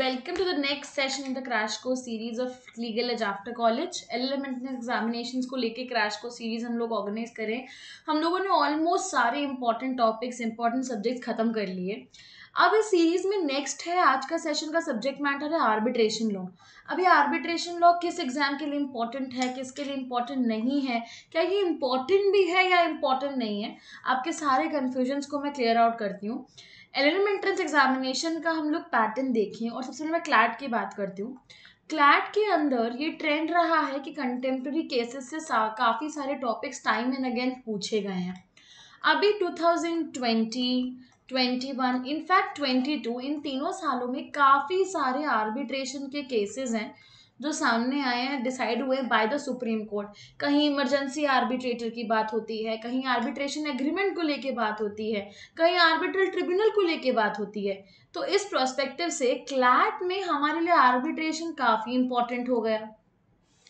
welcome to the next session in the crash course series of legal edge after college. LLM entrance examinations को लेके crash course series हम लोग organize करें. हम लोगों ने almost सारे important topics, important subjects खत्म कर लिए. अब इस सीरीज में नेक्स्ट है आज का सेशन का सब्जेक्ट मैटर है आर्बिट्रेशन लॉ. अभी आर्बिट्रेशन लॉ किस एग्जाम के लिए इम्पोर्टेंट है, किसके लिए इम्पोर्टेंट नहीं है, क्या ये इम्पोर्टेंट भी है या इम्पोर्टेंट नहीं है, आपके सारे कन्फ्यूजन्स को मैं क्लियर आउट करती हूँ. एलएलएम एंट्रेंस एग्जामिनेशन का हम लोग पैटर्न देखें और सबसे पहले मैं क्लैट की बात करती हूँ. क्लैट के अंदर ये ट्रेंड रहा है कि कंटेम्प्रेरी केसेस से काफ़ी सारे टॉपिक्स टाइम एंड अगेन पूछे गए हैं. अभी 2020, 21, इनफैक्ट 22, इन तीनों सालों में काफ़ी सारे आर्बिट्रेशन के केसेस हैं जो सामने आए हैं, डिसाइड हुए बाय द सुप्रीम कोर्ट. कहीं इमरजेंसी आर्बिट्रेटर की बात होती है, कहीं आर्बिट्रेशन एग्रीमेंट को लेके बात होती है, कहीं आर्बिट्रल ट्रिब्यूनल को लेके बात होती है. तो इस प्रोस्पेक्टिव से क्लैट में हमारे लिए आर्बिट्रेशन काफ़ी इंपॉर्टेंट हो गया.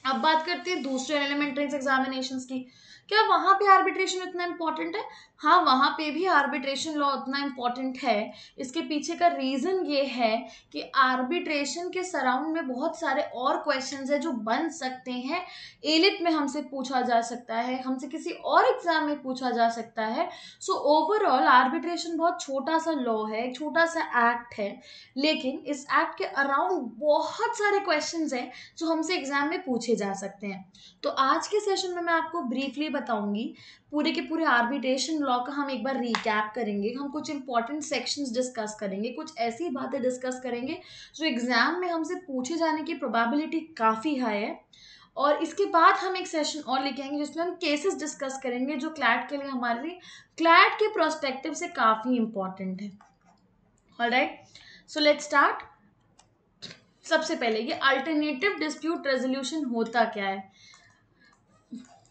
अब बात करते हैं दूसरे एलएलएम एंट्रेंस एग्जामिनेशंस की. क्या वहाँ पे आर्बिट्रेशन इतना इम्पोर्टेंट है? हाँ, वहाँ पे भी आर्बिट्रेशन लॉ उतना इम्पोर्टेंट है. इसके पीछे का रीज़न ये है कि आर्बिट्रेशन के सराउंड में बहुत सारे और क्वेश्चंस हैं जो बन सकते हैं. एलिट में हमसे पूछा जा सकता है, हमसे किसी और एग्जाम में पूछा जा सकता है. सो ओवरऑल आर्बिट्रेशन बहुत छोटा सा लॉ है, एक छोटा सा एक्ट है, लेकिन इस एक्ट के अराउंड बहुत सारे क्वेश्चंस हैं जो हमसे एग्जाम में पूछे जा सकते हैं. तो आज के सेशन में मैं आपको ब्रीफली बताऊंगी पूरे के पूरे आर्बिट्रेशन लॉ का. हम एक बार रिकैप करेंगे, हम कुछ इंपॉर्टेंट सेक्शंस डिस्कस करेंगे, कुछ ऐसी बातें डिस्कस करेंगे जो एग्जाम में हमसे पूछे जाने की प्रोबेबिलिटी काफ़ी हाई है. और इसके बाद हम एक सेशन और लेके आएंगे जिसमें हम केसेस डिस्कस करेंगे जो क्लैट के लिए हमारे लिए क्लैट के प्रोस्पेक्टिव से काफ़ी इंपॉर्टेंट है. Alright, so let's start. सबसे पहले ये अल्टरनेटिव डिस्प्यूट रेजोल्यूशन होता क्या है?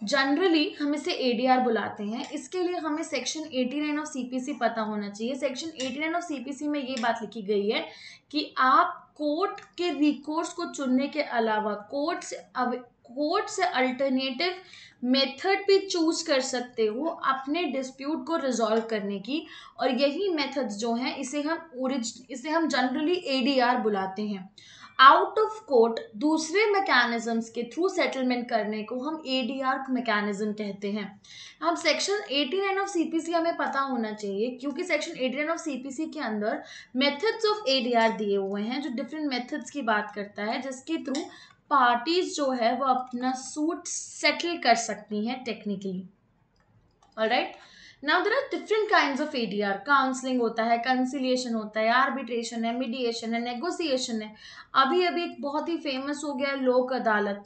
जनरली हम इसे एडीआर बुलाते हैं. इसके लिए हमें सेक्शन 89 ऑफ सीपीसी पता होना चाहिए. सेक्शन 89 ऑफ सीपीसी में ये बात लिखी गई है कि आप कोर्ट के रिकोर्स को चुनने के अलावा कोर्ट से अल्टरनेटिव मेथड भी चूज कर सकते हो अपने डिस्प्यूट को रिजॉल्व करने की. और यही मेथड्स जो हैं इसे हम जनरली एडीआर बुलाते हैं. आउट ऑफ कोर्ट दूसरे मैकेनिज्म्स के थ्रू सेटलमेंट करने को हम एडीआर मैकेनिज्म कहते हैं. हम सेक्शन 89 ऑफ सीपीसी हमें पता होना चाहिए क्योंकि सेक्शन 89 ऑफ सीपीसी के अंदर मेथड्स ऑफ एडीआर दिए हुए हैं जो डिफरेंट मेथड्स की बात करता है जिसके थ्रू पार्टीज जो है वो अपना सूट सेटल कर सकती हैं technically. Alright, now there are different kinds of ADR. Counselling होता है, कंसिलिएशन होता है, आर्बिट्रेशन है, मीडिएशन है, नेगोशिएशन है. अभी एक बहुत ही फेमस हो गया है लोक अदालत.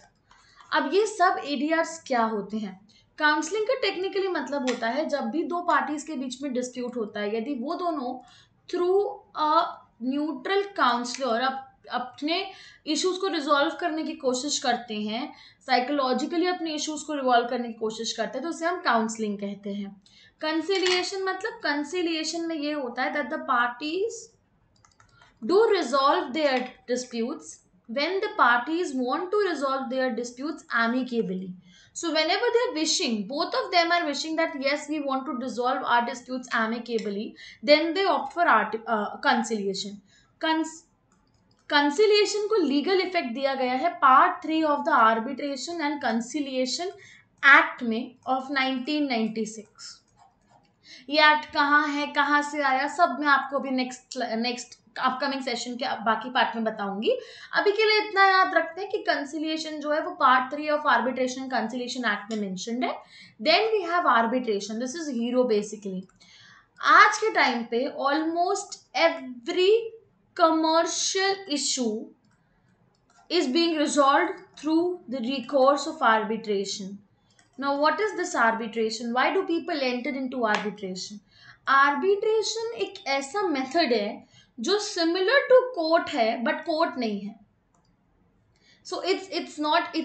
अब ये सब एडीआर्स क्या होते हैं? काउंसलिंग का टेक्निकली मतलब होता है जब भी दो पार्टीज के बीच में डिस्प्यूट होता है, यदि वो दोनों थ्रू अ न्यूट्रल काउंसलर अपने इश्यूज को रिजॉल्व करने की कोशिश करते हैं, साइकोलॉजिकली अपने इश्यूज को रिजॉल्व करने की कोशिश करते हैं, तो उसे हम काउंसलिंग कहते हैं. कंसिलिएशन मतलब कंसिलिएशन में ये होता है that the parties do resolve their disputes when the parties want to resolve their disputes amicably. So whenever they are wishing, both of them are wishing that yes, we want to resolve our disputes amicably, then they opt for conciliation. Conciliation को legal effect दिया गया है part 3 of the arbitration and conciliation act में of 1996. ये act कहाँ है, कहाँ से आया, सब मैं आपको अभी नेक्स्ट अपकमिंग सेशन के बाकी पार्ट में बताऊंगी. अभी के लिए इतना याद रखते हैं कि कंसिलिएशन जो है वो part 3 of arbitration and conciliation act में मेंशन्ड है. Then we have arbitration, this is hero basically. आज के टाइम पे almost every commercial issue is being resolved through the recourse of arbitration. Now, what is this arbitration? Why do people enter into arbitration? Arbitration एक ऐसा method है जो similar to court है but court नहीं है. So it's not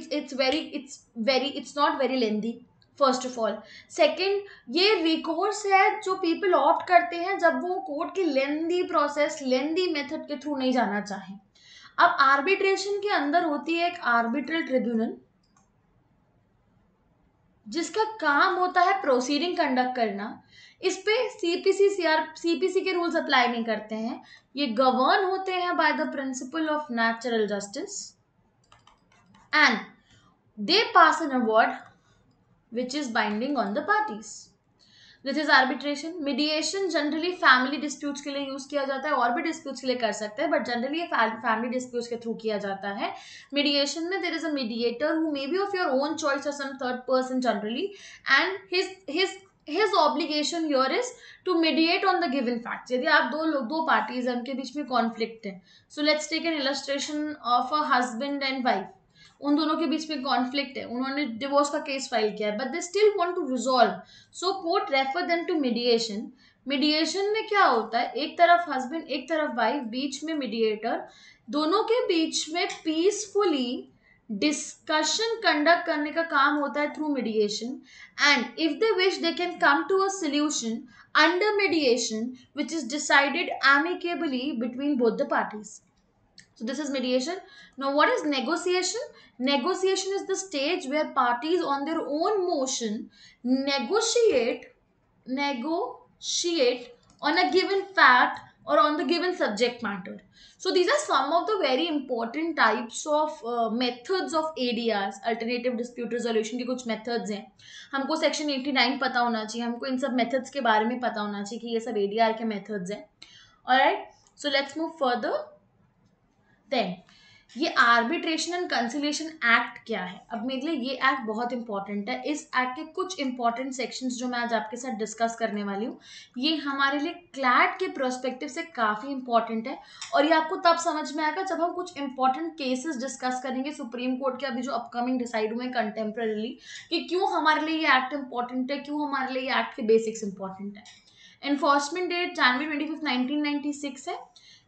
very lengthy. First of all. Second, ये recourse है जो पीपल ऑप्ट करते हैं जब वो कोर्ट की लेंदी प्रोसेस, लेंदी मेथड के थ्रू नहीं जाना चाहें. अब आर्बिट्रेशन के अंदर होती है एक आर्बिट्रल ट्रिब्यूनल जिसका काम होता है प्रोसीडिंग कंडक्ट करना, इस पे सीपीसी के रूल्स अप्लाई नहीं करते हैं. ये गवर्न होते हैं by the principle of natural justice and they pass an award which is binding on the parties. This is arbitration. Mediation generally family disputes के लिए यूज किया जाता है, और भी डिस्प्यूट्स के लिए कर सकते हैं, बट जनरली ये फैमिली डिस्प्यूट्स के थ्रू किया जाता है. मीडिएशन में there is a mediator who may be of your own choice और some third person generally, and his obligation here is to mediate on the given facts. यदि आप दो पार्टीज हैं, उनके बीच में कॉन्फ्लिक्ट है, so let's take an illustration of a husband and wife. उन दोनों के बीच में कॉन्फ्लिक्ट है, उन्होंने डिवोर्स का केस फाइल किया है, but they still want to resolve, so court refer them to mediation. Mediation में क्या होता है, एक तरफ हस्बैंड एक तरफ वाइफ, बीच में मीडिएटर, दोनों के बीच में पीसफुली डिस्कशन कंडक्ट करने का काम होता है through mediation. And if they wish they can come to a solution under mediation which is decided amicably between both the parties. So this is mediation. Now what is negotiation? Negotiation is the stage where parties on their own motion negotiate on a given fact or on the given subject matter. So these are some of the very important types of methods of ADRs, alternative dispute resolution के कुछ methods हैं. हमको section 89 पता होना चाहिए, हमको इन सब methods के बारे में पता होना चाहिए कि ये सब ADR के methods हैं. Alright, so let's move further. Then ये आर्बिट्रेशन एंड कंसिलिएशन एक्ट क्या है. अब मेरे लिए ये एक्ट बहुत इंपॉर्टेंट है. इस एक्ट के कुछ इंपॉर्टेंट सेक्शंस जो मैं आज आपके साथ डिस्कस करने वाली हूँ, ये हमारे लिए क्लैट के प्रोस्पेक्टिव से काफ़ी इंपॉर्टेंट है, और ये आपको तब समझ में आएगा जब हम कुछ इंपॉर्टेंट केसेस डिस्कस करेंगे सुप्रीम कोर्ट के अभी जो अपकमिंग डिसाइड हुए हैं कंटेम्प्रेरीली, कि क्यों हमारे लिए ये एक्ट इंपॉर्टेंट है, क्यों हमारे लिए ये एक्ट के बेसिक्स इंपॉर्टेंट है. एनफोर्समेंट डेट जनवरी 25, 1996 है.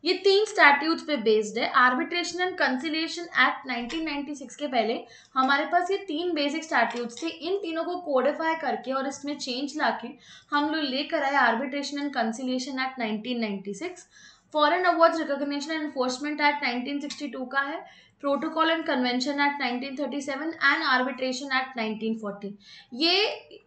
ये 3 स्टैट्यूट्स पे बेस्ड है. आर्बिट्रेशन एंड कंसिलिएशन एक्ट 1996 के पहले हमारे पास ये 3 बेसिक स्टैट्यूट्स थे. इन तीनों को कोडिफाई करके और इसमें चेंज लाके हम लोग लेकर आए arbitration and conciliation act 1996. Foreign awards recognition and enforcement act 1962 का है. Protocol and convention act 1937 and arbitration act 1940. ये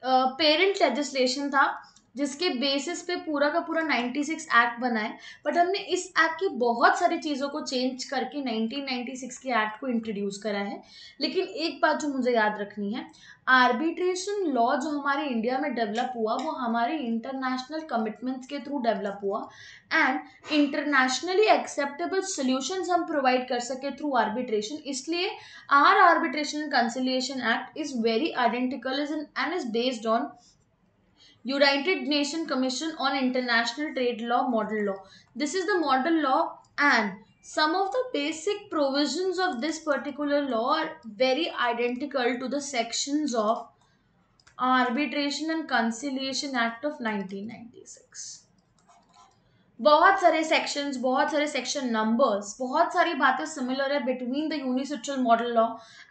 पेरेंट लेजिस्लेशन था जिसके बेसिस पे पूरा का पूरा 96 एक्ट बना है, बट हमने इस एक्ट की बहुत सारी चीज़ों को चेंज करके 1996 के एक्ट को इंट्रोड्यूस करा है. लेकिन एक बात जो मुझे याद रखनी है, आर्बिट्रेशन लॉ जो हमारे इंडिया में डेवलप हुआ वो हमारे इंटरनेशनल कमिटमेंट्स के थ्रू डेवलप हुआ, एंड इंटरनेशनली एक्सेप्टेबल सॉल्यूशंस हम प्रोवाइड कर सके थ्रू आर्बिट्रेशन. इसलिए our arbitration and conciliation act is very identical and is based on United Nations Commission on International Trade Law Model Law. This is the model law, and some of the basic provisions of this particular law are very identical to the sections of Arbitration and Conciliation Act of 1996. बहुत सारे sections, बहुत सारे section numbers, बहुत सारी बातें similar है between the UNCITRAL model law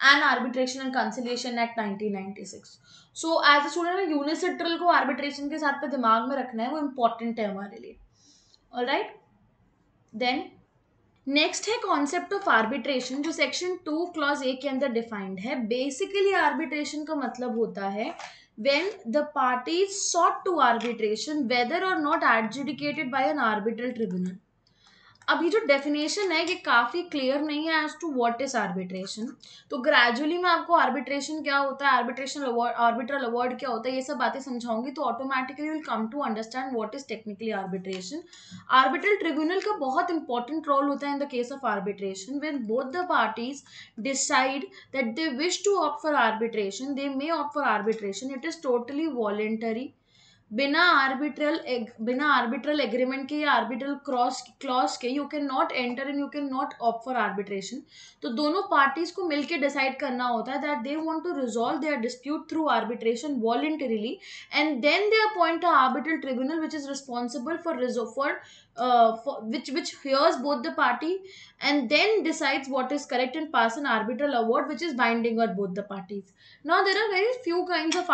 and arbitration and conciliation act 1996. So as a student में UNCITRAL को आर्बिट्रेशन के साथ पे दिमाग में रखना है, वो इम्पॉर्टेंट है हमारे लिए. ऑलराइट, देन नेक्स्ट है कॉन्सेप्ट ऑफ आर्बिट्रेशन जो सेक्शन 2 क्लॉज ए के अंदर डिफाइंड है. बेसिकली आर्बिट्रेशन का मतलब होता है when the parties sought to arbitration whether or not adjudicated by an arbitral tribunal. अब ये जो डेफिनेशन है ये काफ़ी क्लियर नहीं है as to what is arbitration. तो ग्रेजुअली मैं आपको आर्बिट्रेशन क्या होता है, आर्बिट्रेशन अवार्ड, आर्बिट्रल अवार्ड क्या होता है, ये सब बातें समझाऊंगी, तो automatically will come to understand what is technically arbitration. Arbitral tribunal का बहुत इंपॉर्टेंट रोल होता है in the case of arbitration. When both the parties decide that they wish to opt for arbitration, they may opt for arbitration. It is totally voluntary. बिना arbitral agreement के या arbitral clause के you can not enter and you can not opt for arbitration. तो दोनों parties को मिलकर decide करना होता है that they want to resolve their dispute through arbitration voluntarily, and then they appoint a arbitral tribunal which is responsible for which hears both the party and then decides what is correct and pass an arbitral award which is binding on both the parties. Now there are very few kinds of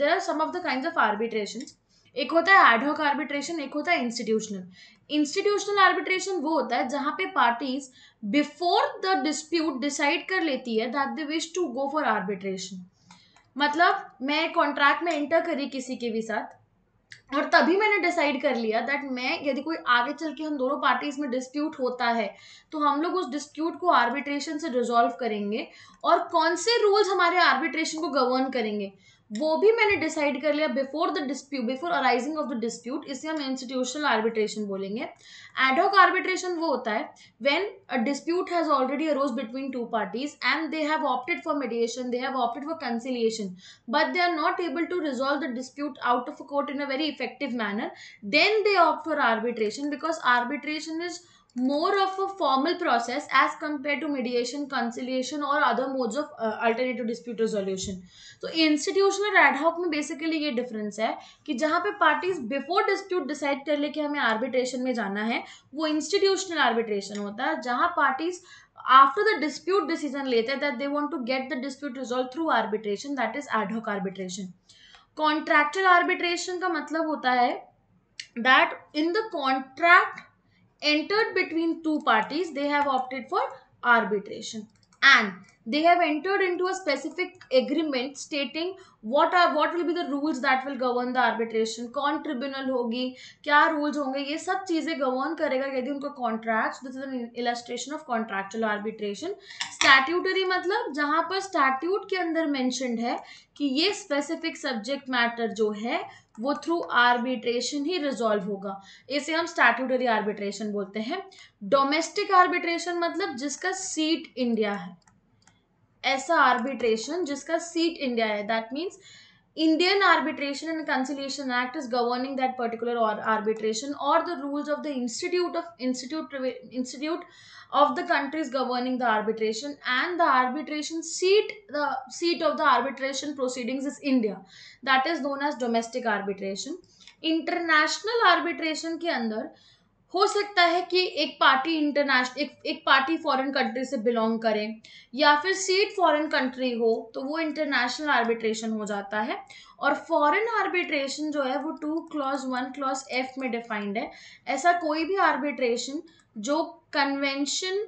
there are some of the kinds of arbitrations. एक होता है ad hoc arbitration, एक होता है institutional. Institutional arbitration वो होता है जहाँ पे parties before the dispute decide कर लेती है that they wish to go for arbitration. मतलब मैं कॉन्ट्रैक्ट में एंटर करी किसी के भी साथ, और तभी मैंने डिसाइड कर लिया दैट मैं, यदि कोई आगे चल के हम दोनों पार्टीज में डिस्प्यूट होता है तो हम लोग उस डिस्प्यूट को आर्बिट्रेशन से रिजॉल्व करेंगे, और कौन से रूल्स हमारे आर्बिट्रेशन को गवर्न करेंगे वो भी मैंने डिसाइड कर लिया before the dispute, before arising of the dispute. इसे हम इंस्टीट्यूशनल आर्बिट्रेशन बोलेंगे। एडहॉक आर्बिट्रेशन वो होता है when a dispute has already arose between two parties and they have opted for mediation, they have opted for conciliation, but they are not able to resolve the dispute out of a court in a very effective manner, then they opt for arbitration, because arbitration is more of a formal process as compared to mediation, conciliation or other modes of alternative dispute resolution. तो institutional ad hoc में basically ये difference है कि जहां पे parties before dispute decide कर ले कि हमें आर्बिट्रेशन में जाना है, वो इंस्टीट्यूशनल आर्बिट्रेशन होता है। जहां parties after the dispute decision लेते हैं that they want to get the dispute resolve through arbitration, that is ad hoc arbitration. Contractual arbitration का मतलब होता है that in the contract entered between two parties, they have opted for arbitration, and they have entered into a specific agreement stating what will be the rules that will govern the arbitration, कौन tribunal होगी, क्या rules होंगे, ये सब चीजें govern करेगा यदि उनका contract. This is an illustration of contractual arbitration. Statutory मतलब जहां पर स्टैट्यूट के अंदर मेंशन्ड है कि ये स्पेसिफिक सब्जेक्ट मैटर जो है वो थ्रू आर्बिट्रेशन ही रिजॉल्व होगा, इसे हम स्टैट्यूटरी आर्बिट्रेशन बोलते हैं। डोमेस्टिक आर्बिट्रेशन मतलब जिसका सीट इंडिया है, ऐसा आर्बिट्रेशन जिसका सीट इंडिया है, that means Indian Arbitration and Conciliation Act is governing that particular arbitration, or the rules of the institute of the countries governing the arbitration, and the arbitration seat, the seat of the arbitration proceedings is India, that is known as domestic arbitration. International arbitration के अंदर हो सकता है कि एक party international, एक party foreign country से belong करे, या फिर सीट फॉरेन कंट्री हो, तो वो इंटरनेशनल आर्बिट्रेशन हो जाता है। और फॉरेन आर्बिट्रेशन जो है वो 2 clause 1 clause F में डिफाइंड है। ऐसा कोई भी आर्बिट्रेशन जो कन्वेंशन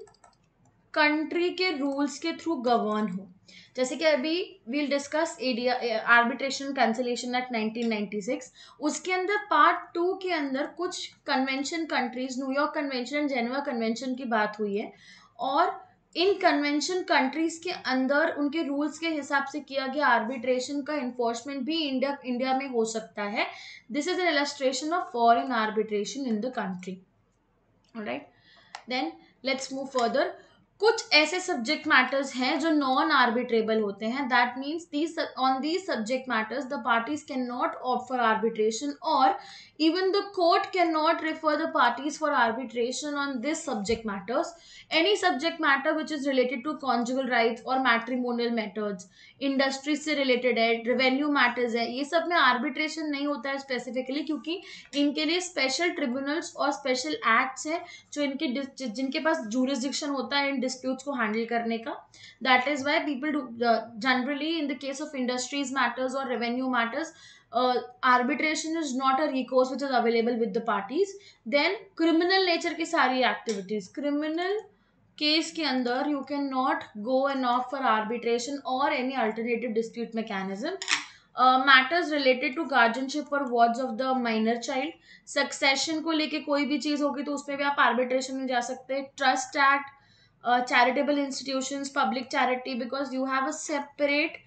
कंट्री के रूल्स के थ्रू गवर्न हो, जैसे कि अभी we'll discuss arbitration cancellation act 1996, उसके अंदर पार्ट 2 के अंदर कुछ convention countries, New York convention and Geneva convention की बात हुई है, और इन कन्वेंशन कंट्रीज के अंदर उनके रूल्स के हिसाब से किया गया आर्बिट्रेशन का इन्फोर्समेंट भी इंडिया में हो सकता है। This is an illustration of foreign arbitration in the country. Alright, then let's move further. कुछ ऐसे सब्जेक्ट मैटर्स हैं जो नॉन आर्बिट्रेबल होते हैं, that means these on these subject matters the parties can not opt for arbitration, और even the court cannot refer the parties for arbitration on this subject matters. Any subject matter which is related to conjugal rights or matrimonial matters, industry से related है, revenue matters है, ये सब में arbitration नहीं होता है स्पेसिफिकली, क्योंकि इनके लिए स्पेशल ट्रिब्यूनल्स और स्पेशल एक्ट्स हैं जो जिनके पास जूरिसडिक्शन होता है इन डिस्प्यूट्स को हैंडल करने का। That is why people generally in the case of industries matters और revenue matters, arbitration is not a recourse which is available with the parties. Then criminal nature की सारी activities, criminal केस के अंदर you cannot go and opt for arbitration or any alternative dispute mechanism. Matters related to guardianship और wards of the minor child, succession को लेके कोई भी चीज होगी तो उसमें भी आप आर्बिट्रेशन में जा सकते हैं। Trust act, charitable institutions, public charity, because you have a separate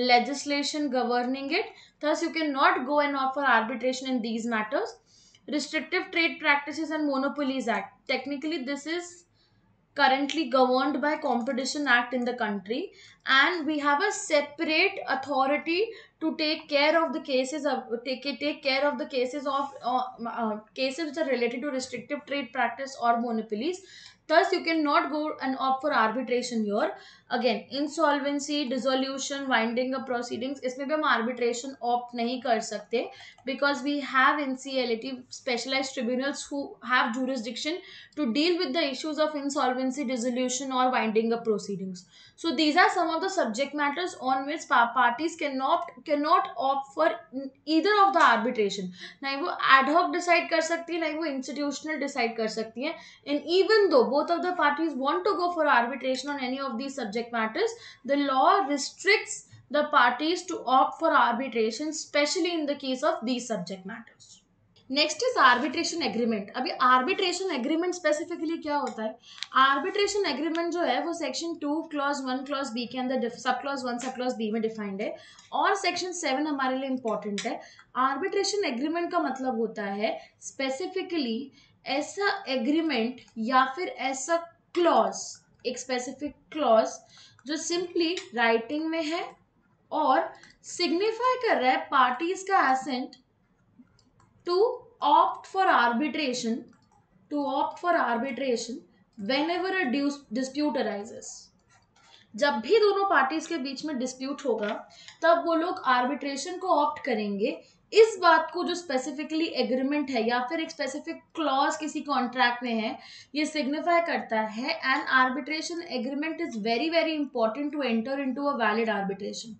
legislation governing it, thus you cannot go and opt for arbitration in these matters. Restrictive trade practices and monopolies act, technically this is currently governed by competition act in the country, and we have a separate authority to take care of the cases of take care of the cases of cases which are related to restrictive trade practice or monopolies. Thus you cannot go and opt for arbitration here. Again, insolvency, dissolution, winding up proceedings, इसमें भी हम arbitration opt नहीं कर सकते, because we have NCLAT specialized tribunals who have jurisdiction to deal with the issues of insolvency, dissolution or winding up proceedings. So these are some of the subject matters on which parties cannot opt for either of the arbitration. नहीं वो ad hoc decide कर सकती है, नहीं वो institutional decide कर सकती है. And even though both of the parties want to go for arbitration on any of these subject matters, the law restricts the parties to opt for arbitration, especially in the case of these subject matters. Next is arbitration agreement. अभी arbitration agreement specifically क्या होता है? Arbitration agreement जो है वो section 2 clause 1 clause B के अंदर sub clause 1 sub clause B में डिफाइंड है, और सेक्शन 7 हमारे लिए इंपॉर्टेंट है. आर्बिट्रेशन एग्रीमेंट का मतलब होता है स्पेसिफिकली ऐसा एग्रीमेंट या फिर ऐसा क्लॉज, एक स्पेसिफिक क्लॉज जो सिंपली राइटिंग में है और सिग्निफाई कर रहा है पार्टीज का accent to opt for arbitration whenever a dispute arises. जब भी दोनों पार्टीज के बीच में डिस्प्यूट होगा तब वो लोग आर्बिट्रेशन को ऑप्ट करेंगे. इस बात को जो स्पेसिफिकली एग्रीमेंट है या फिर एक स्पेसिफिक क्लॉज किसी कॉन्ट्रैक्ट में है, ये सिग्निफाई करता है. And arbitration agreement is very very important to enter into a valid arbitration.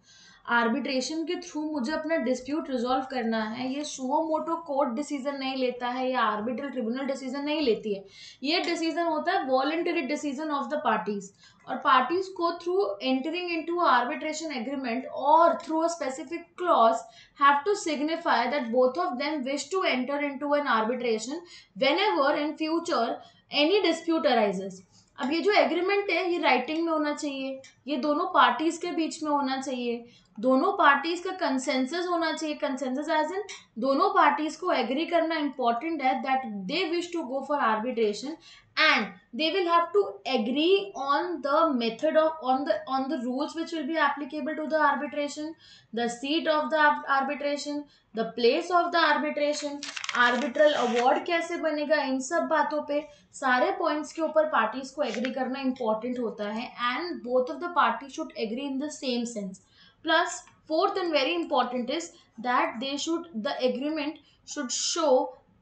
Arbitration के थ्रू मुझे अपना डिस्प्यूट रिजॉल्व करना है. ये सुओ मोटो कोर्ट डिसीजन नहीं लेता है या आर्बिट्रल ट्रिब्यूनल डिसीजन नहीं लेती है. ये डिसीजन होता है voluntary decision of the parties, और पार्टीज को through entering into arbitration agreement और through a specific clause have to signify that both of them wish to enter into an arbitration whenever in future any dispute arises. अब ये जो agreement है ये writing में होना चाहिए, ये दोनों पार्टीज के बीच में होना चाहिए, दोनों पार्टीज का कंसेंसस होना चाहिए. कंसेंसस एज इन दोनों पार्टीज को एग्री करना इंपॉर्टेंट है that they wish to go for arbitration, and they will have to agree on the method of on the rules which will be applicable to the arbitration, the seat of the arbitration, the place of the arbitration, arbitral award कैसे बनेगा. इन सब बातों पे सारे points के ऊपर parties को agree करना इंपॉर्टेंट होता है, and both of the party should agree in the same sense. Plus, fourth and very important is that the agreement should show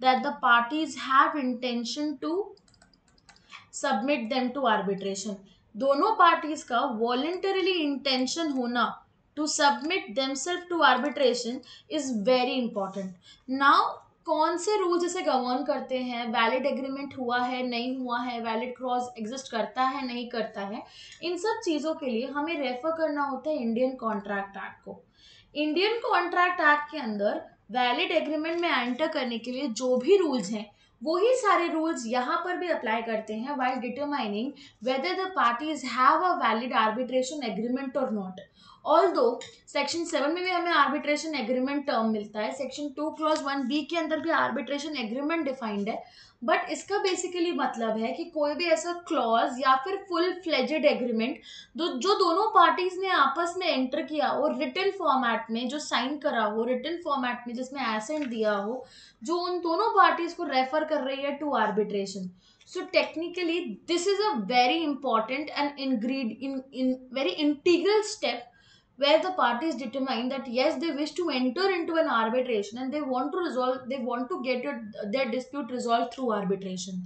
that the parties have intention to submit them to arbitration. दोनों parties का voluntarily intention होना to submit themselves to arbitration is very important. Now, कौन से rules इसे govern करते हैं? Valid agreement हुआ है नहीं हुआ है, वैलिड क्लॉज एग्जिस्ट करता है नहीं करता है, इन सब चीज़ों के लिए हमें रेफर करना होता है इंडियन कॉन्ट्रैक्ट एक्ट को. इंडियन कॉन्ट्रैक्ट एक्ट के अंदर वैलिड एग्रीमेंट में एंटर करने के लिए जो भी रूल्स हैं वही सारे रूल्स यहाँ पर भी अप्लाई करते हैं while determining whether the parties have a valid arbitration agreement or not. Although section 7 में भी हमें आर्बिट्रेशन एग्रीमेंट टर्म मिलता है, सेक्शन 2 क्लॉज 1b के अंदर भी आर्बिट्रेशन एग्रीमेंट डिफाइंड है, बट इसका बेसिकली मतलब है कि कोई भी ऐसा क्लॉज या फिर फुल फ्लेजेड एग्रीमेंट जो दोनों पार्टीज ने आपस में एंटर किया हो रिटन फॉर्मेट में, जो साइन करा हो रिटन फॉर्मेट में, जिसमें एसेंट दिया हो, जो उन दोनों पार्टीज को रेफर कर रही है to arbitration. So technically this is a very important and very integral step where the parties determine that yes, they wish to enter into an arbitration and they want to get their dispute resolved through arbitration.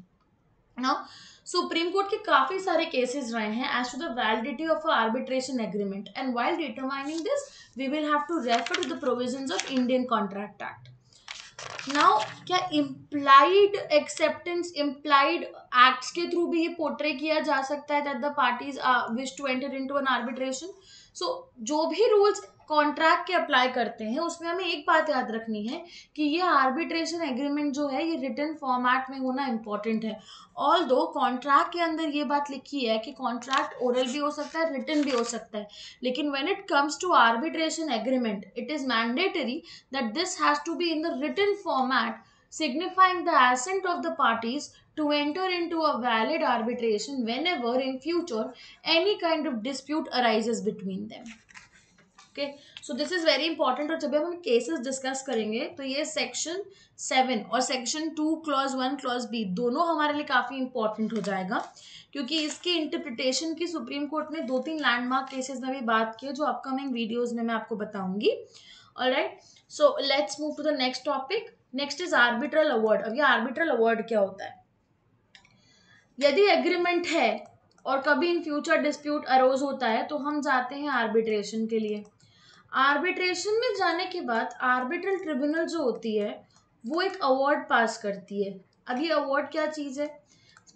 Now, supreme court के काफी सारे cases रहे हैं as to the validity of arbitration agreement, and while determining this we will have to refer to the provisions of Indian contract act. Now, क्या implied acceptance, implied acts के through भी ये portray किया जा सकता है that the parties wish to enter into an arbitration? So जो भी रूल्स कॉन्ट्रैक्ट के अप्लाई करते हैं उसमें हमें एक बात याद रखनी है कि ये आर्बिट्रेशन एग्रीमेंट जो है ये रिटन फॉर्मेट में होना इंपॉर्टेंट है. ऑल्दो कॉन्ट्रैक्ट के अंदर ये बात लिखी है कि कॉन्ट्रैक्ट ओरल भी हो सकता है, रिटन भी हो सकता है, लेकिन when it comes to arbitration agreement it is mandatory that this has to be in the written format signifying the assent of the parties to enter into a valid arbitration whenever in future any kind of dispute arises between them. Okay, so this is very important. और जब हम cases discuss करेंगे तो ये section 7 और section 2 clause 1 clause B दोनों हमारे लिए काफ़ी इंपॉर्टेंट हो जाएगा, क्योंकि इसकी इंटरप्रिटेशन की सुप्रीम कोर्ट ने 2-3 लैंडमार्क केसेस में भी बात की है जो अपकमिंग वीडियोज में मैं आपको बताऊंगी. Alright, so let's move to the next topic. Next is arbitral award. अब ये आर्बिट्रल अवार्ड क्या होता है? यदि एग्रीमेंट है और कभी इन फ्यूचर डिस्प्यूट अरोज होता है तो हम जाते हैं आर्बिट्रेशन के लिए. आर्बिट्रेशन में जाने के बाद आर्बिट्रल ट्रिब्यूनल जो होती है वो एक अवार्ड पास करती है. अब ये अवार्ड क्या चीज़ है?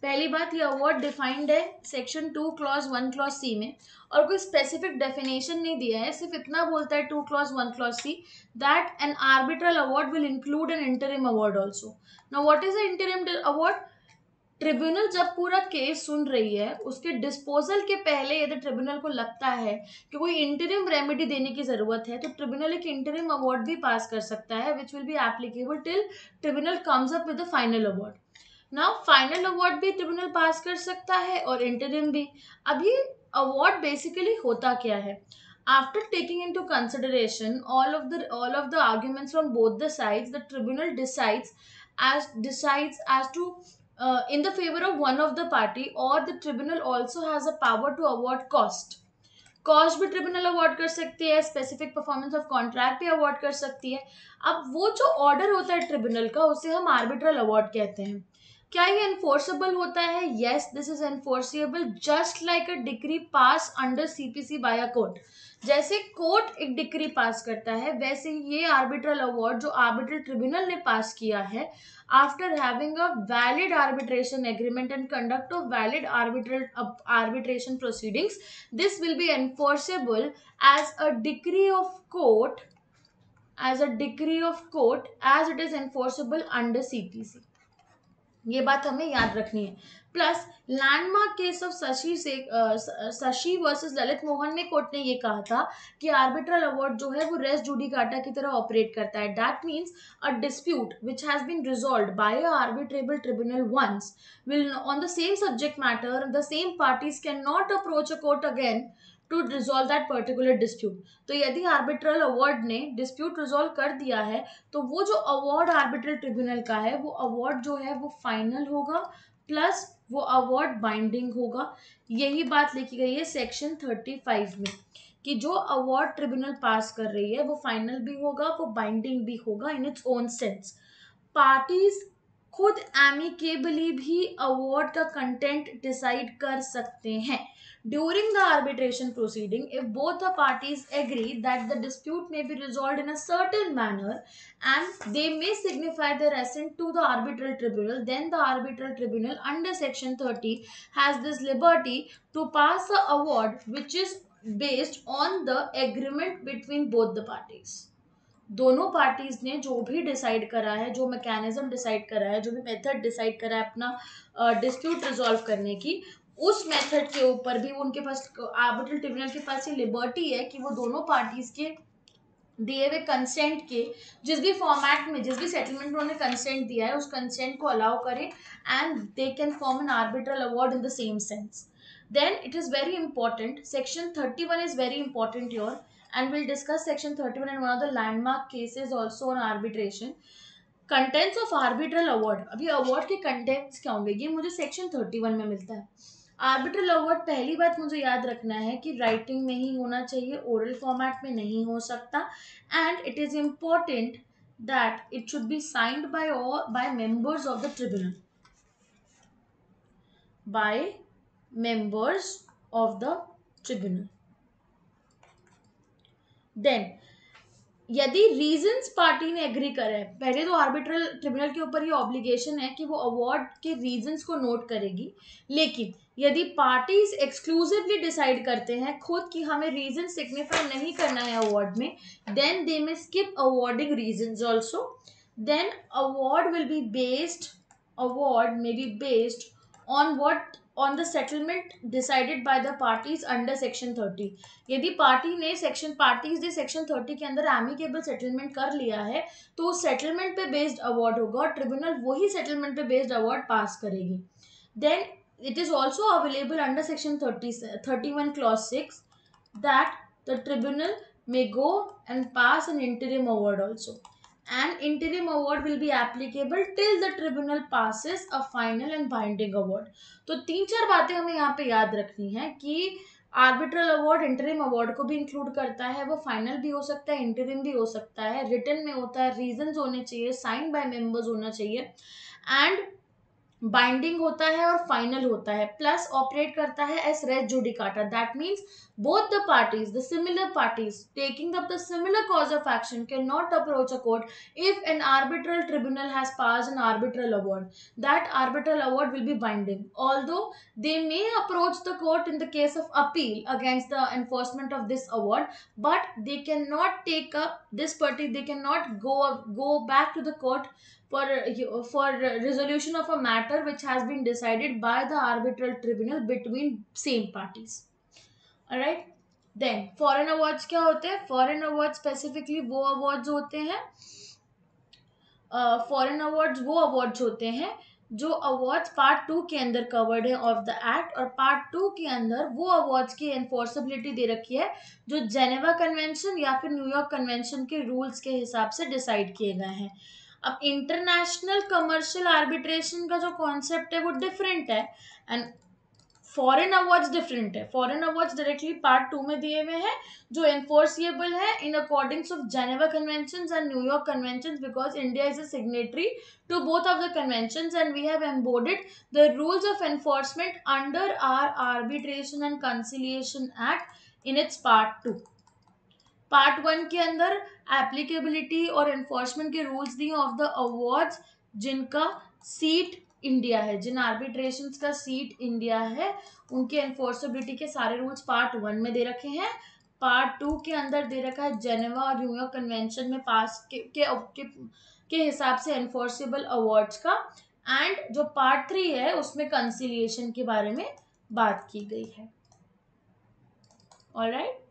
पहली बात, ये अवार्ड डिफाइंड है सेक्शन 2 क्लॉज 1 क्लॉज सी में, और कोई स्पेसिफिक डेफिनेशन नहीं दिया है, सिर्फ इतना बोलता है 2 clause 1 clause C that an arbitral award will include an interim award also. Now what is the interim award? Tribunal जब पूरा केस सुन रही है, उसके डिस्पोजल के पहले यदि ट्रिब्यूनल को लगता है कि कोई इंटरिम रेमेडी देने की जरूरत है, तो ट्रिब्यूनल एक इंटरिम अवार्ड भी पास कर सकता है, which will be applicable till tribunal comes up with the final award. Now final award भी ट्रिब्यूनल पास कर सकता है और इंटरिम भी. अभी अवार्ड बेसिकली होता क्या है? After taking into consideration all of the arguments from both the sides, the tribunal decides as to in the favor of one of the party, or the tribunal also has a power to award cost. Cost भी tribunal award कर सकती है, specific performance of contract भी award कर सकती है. अब वो जो ऑर्डर होता है ट्रिब्यूनल का, उसे हम आर्बिट्रल अवार्ड कहते हैं. क्या ये एनफोर्सेबल होता है? Yes, this is enforceable just like a decree pass under CPC by a court. जैसे कोर्ट एक डिक्री पास करता है, वैसे ये आर्बिट्रल अवार्ड जो आर्बिट्रल ट्रिब्यूनल ने पास किया है, after having a valid arbitration agreement and conduct of valid arbitration proceedings, this will be enforceable as a decree of court, as it is enforceable under CPC. ये बात हमें याद रखनी है. Plus landmark case of Shashi versus Lalit Mohan में court ने ये कहा था कि आर्बिट्रल अवार्ड जो है वो रेस जुडिकाटा की तरह ऑपरेट करता है. That means a dispute which has been resolved by a arbitrable tribunal once will on the same subject matter, the same parties can not approach a court again to resolve that particular dispute. तो यदि arbitral award ने dispute resolve कर दिया है, तो वो जो award arbitral tribunal का है, वो अवार्ड जो है वो फाइनल होगा, प्लस वो अवार्ड बाइंडिंग होगा. यही बात लिखी गई है सेक्शन 35 में, कि जो अवार्ड ट्रिब्यूनल पास कर रही है वो फाइनल भी होगा, वो बाइंडिंग भी होगा in its own sense. Parties खुद एमिकेबली भी अवार्ड का कंटेंट डिसाइड कर सकते हैं. During the arbitration proceeding, if both the parties agree that the dispute may be resolved in a certain manner and they may signify their assent to the arbitral tribunal, then the arbitral tribunal under section 30 has this liberty to pass a award which is based on the agreement between both the parties. दोनों parties ने जो भी decide करा है, जो mechanism decide करा है, जो भी मेथड डिसाइड करा है अपना डिस्प्यूट रिजॉल्व करने की, उस मेथड के ऊपर भी उनके पास, आर्बिट्रल ट्रिब्यूनल के पास ये लिबर्टी है कि वो दोनों पार्टीज के दिए हुए कंसेंट के जिस भी फॉर्मेट में, जिस भी सेटलमेंट में उन्होंने कंसेंट दिया है, उस कंसेंट को अलाउ करें and they can form an arbitral award in the same sense. Then it is very important. Section 31 is very important here, and we'll discuss Section 31 and one of the landmark cases also on arbitration. Contents of arbitral award. अभी award के contents क्या होंगे, ये मुझे Section 31 में मिलता है. Arbitral award, पहली बात मुझे याद रखना है कि राइटिंग में ही होना चाहिए, ओरल फॉर्मेट में नहीं हो सकता, and it is important that it should be signed by members of the tribunal, by members of the tribunal. Then यदि रीजंस पार्टी ने एग्री करे, पहले तो आर्बिट्रल ट्रिब्यूनल के ऊपर ये ऑब्लिगेशन है कि वो अवार्ड के रीजंस को नोट करेगी, लेकिन यदि पार्टीज एक्सक्लूसिवली डिसाइड करते हैं खुद कि हमें रीजन सिग्निफाई नहीं करना है अवार्ड में, then they may skip awarding reasons also. Then award may be based on the settlement decided by the parties under section 30. यदि पार्टीज ने सेक्शन 30 के अंदर एमिकेबल सेटलमेंट कर लिया है, तो उस सेटलमेंट पे बेस्ड अवार्ड होगा और ट्रिब्यूनल वही सेटलमेंट पे बेस्ड अवार्ड पास करेगी. Then it is also available under section 31 clause 6 that the tribunal may go and pass an interim award also. An interim award will be applicable till the tribunal passes a final and binding award. तो 3-4 बातें हमें यहाँ पे याद रखनी है कि arbitral award interim award को भी इंक्लूड करता है, वो फाइनल भी हो सकता है, इंटरिम भी हो सकता है, रिटन में होता है, रीजंस होने चाहिए, साइन बाय मेंबर्स होना चाहिए, एंड बाइंडिंग होता है और फाइनल होता है, प्लस ऑपरेट करता है as res judicata. That means both the parties, the similar parties taking up the similar cause of action cannot approach a court if an arbitral tribunal has passed an arbitral award. That arbitral award will be binding, although they may approach the court in the case of appeal against the enforcement of this award, but they cannot take up this party, they cannot go back to the court for resolution of a matter which has been decided by the arbitral tribunal between same parties. Alright, then foreign awards क्या होते हैं? Foreign awards specifically वो awards होते हैं, foreign awards वो awards होते हैं जो अवार्ड्स पार्ट 2 के अंदर कवर्ड है ऑफ द एक्ट, और पार्ट 2 के अंदर वो अवार्ड्स की एनफोर्सेबिलिटी दे रखी है जो जेनेवा कन्वेंशन या फिर न्यूयॉर्क कन्वेंशन के रूल्स के हिसाब से डिसाइड किए गए हैं. अब इंटरनेशनल कमर्शियल आर्बिट्रेशन का जो कॉन्सेप्ट है वो डिफरेंट है, एंड फॉरेन अवार्ड्स डिफरेंट है. फॉरेन अवार्ड्स डायरेक्टली पार्ट 2 में दिए हुए हैं जो एनफोर्सिएबल है in accordings of Geneva conventions and New York conventions, because India is a signatory to both of the conventions and we have embodied the rules of enforcement under our Arbitration and Conciliation Act in its part 2. Part 1 के अंदर applicability और enforcement के rules दिए of the awards जिनका seat India है, जिन arbitration का seat India है, उनके एनफोर्सेबिलिटी के सारे रूल्स पार्ट 1 में दे रखे हैं. पार्ट 2 के अंदर दे रखा है जेनेवा और न्यूयॉर्क कन्वेंशन में पास के हिसाब से एनफोर्सेबल अवार्ड्स का, एंड जो पार्ट 3 है उसमें कंसिलिएशन के बारे में बात की गई है. Alright,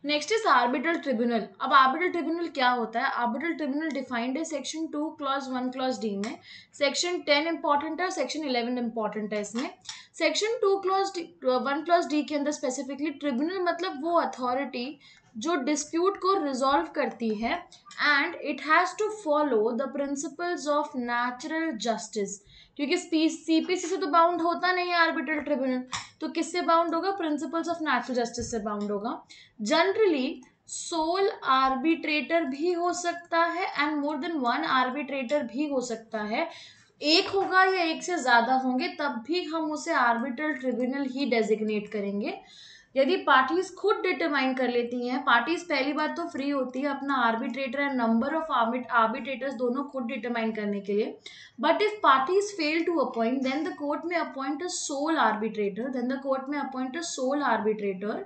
next is arbitral tribunal. अब आर्बिट्रल ट्रिब्यूनल क्या होता है? आर्बिट्रल ट्रिब्यूनल डिफाइंड है सेक्शन 2 क्लॉज 1 क्लॉज डी में. सेक्शन 10 इंपॉर्टेंट है और सेक्शन 11 इंपॉर्टेंट है इसमें. सेक्शन 2 क्लॉज 1 क्लॉज डी के अंदर स्पेसिफिकली ट्रिब्यूनल मतलब वो अथॉरिटी जो डिस्प्यूट को रिजॉल्व करती है, and it has to follow the principles of natural justice. क्योंकि सीपीसी से तो बाउंड होता नहीं है आर्बिट्रल ट्रिब्यूनल, तो किससे बाउंड होगा? प्रिंसिपल्स ऑफ नेचुरल जस्टिस से बाउंड होगा. जनरली सोल आर्बिट्रेटर भी हो सकता है and more than one arbitrator भी हो सकता है. एक होगा या एक से ज्यादा होंगे तब भी हम उसे आर्बिट्रल ट्रिब्यूनल ही डेजिग्नेट करेंगे. यदि पार्टीज खुद डिटरमाइन कर लेती हैं, पार्टीज पहली बात तो फ्री होती है अपना arbitrator and number of arbitrators दोनों खुद डिटरमाइन करने के लिए. But if parties fail to appoint, then the court may appoint a sole arbitrator,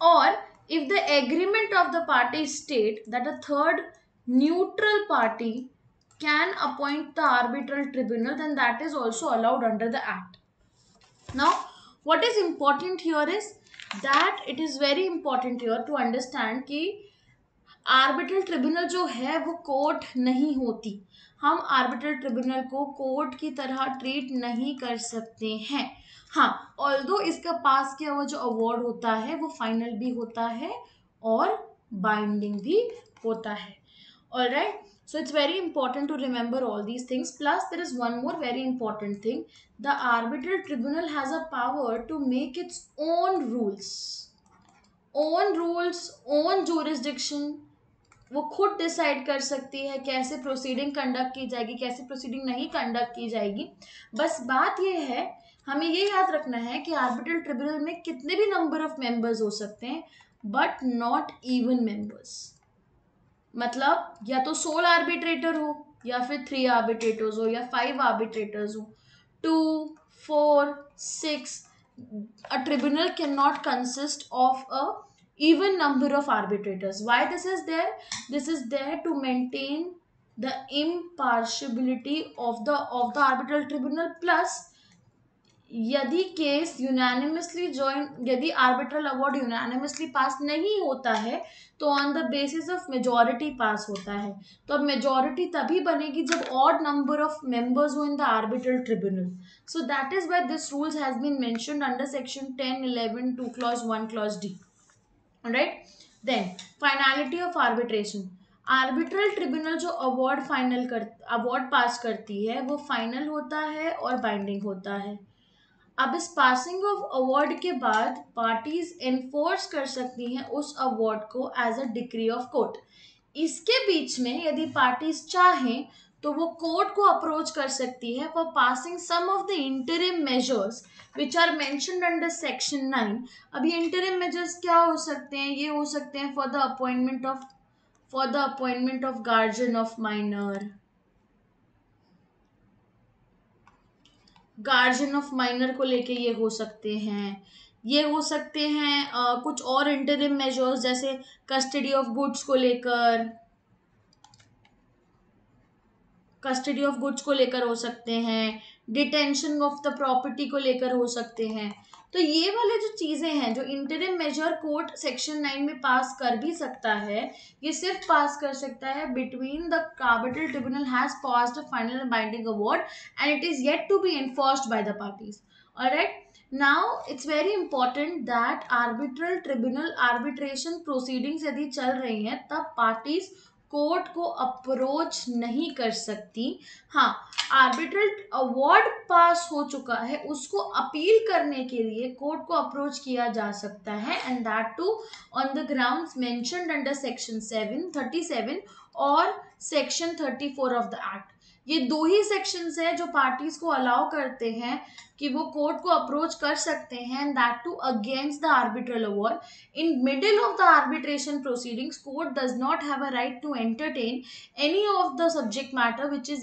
or if the agreement of the parties state that a third neutral party can appoint the arbitral tribunal, then that is also allowed under the act. Now what is important here is that it is very important here to understand कि arbitral tribunal जो है वो court नहीं होती. हम arbitral tribunal को court की तरह ट्रीट नहीं कर सकते हैं. हाँ, ऑल्दो इसका पास किया हुआ जो अवार्ड होता है वो फाइनल भी होता है और बाइंडिंग भी होता है. Alright, so it's very important to remember all these things. Plus there is one more very important thing: the arbitral tribunal has a power to make its own rules, own jurisdiction. वो खुद decide कर सकती है कैसे proceeding conduct की जाएगी, कैसे proceeding नहीं कंडक्ट की जाएगी. बस बात ये है, हमें ये याद रखना है कि आर्बिट्रल ट्रिब्यूनल में कितने भी नंबर ऑफ मेंबर्स हो सकते हैं बट नॉट इवन मेंबर्स. मतलब या तो सोल आर्बिट्रेटर हो या फिर 3 आर्बिट्रेटर्स हो या 5 आर्बिट्रेटर्स हो, 2, 4, 6. A tribunal cannot consist of a even number of arbitrators. Why this is there? This is there to maintain the impartiality of the arbitral tribunal. Plus यदि केस यूनानिमसली जॉइन, यदि arbitral award unanimously pass नहीं होता है तो on the basis of majority pass होता है. तो अब मेजॉरिटी तभी बनेगी जब ऑड नंबर ऑफ मेंबर्स हो in the arbitral tribunal. So that is why this rules has been mentioned under section 10, 11, 2 clause 1 clause D. Right, then finality of arbitration. Arbitral tribunal जो award pass करती है वो final होता है और binding होता है. अब इस पासिंग ऑफ अवार्ड के बाद पार्टीज एनफोर्स कर सकती हैं उस अवार्ड को as a decree of court. इसके बीच में यदि पार्टीज चाहें तो वो कोर्ट को अप्रोच कर सकती है for passing some of the interim measures which are mentioned under section 9। अब ये इंटरिम मेजर्स क्या हो सकते हैं? ये हो सकते हैं for the appointment of guardian of minor, guardian of minor को लेके ये हो सकते हैं। ये हो सकते हैं कुछ और इंटरिम मेजर्स, जैसे कस्टडी ऑफ गुड्स को लेकर, हो सकते हैं, डिटेंशन ऑफ द प्रॉपर्टी को लेकर हो सकते हैं। तो ये वाले जो चीजें हैं, जो इंटरिम मेजर कोर्ट सेक्शन 9 में पास कर भी सकता है, ये सिर्फ पास कर सकता है between the arbitral tribunal has passed a final and binding award and it is yet to be enforced by the parties. Alright, now it's very important that arbitral tribunal arbitration proceedings यदि चल रही हैं तब parties court को approach नहीं कर सकती। हाँ, आर्बिट्रल अवार्ड पास हो चुका है, उसको अपील करने के लिए कोर्ट को अप्रोच किया जा सकता है, and that too on the grounds mentioned under section 37 और सेक्शन 34 ऑफ द एक्ट। ये दो ही सेक्शंस है जो पार्टीज को अलाउ करते हैं कि वो कोर्ट को अप्रोच कर सकते हैं, and that too against the arbitral award. In middle of the arbitration proceedings, court does not have a right to entertain any of the subject matter which is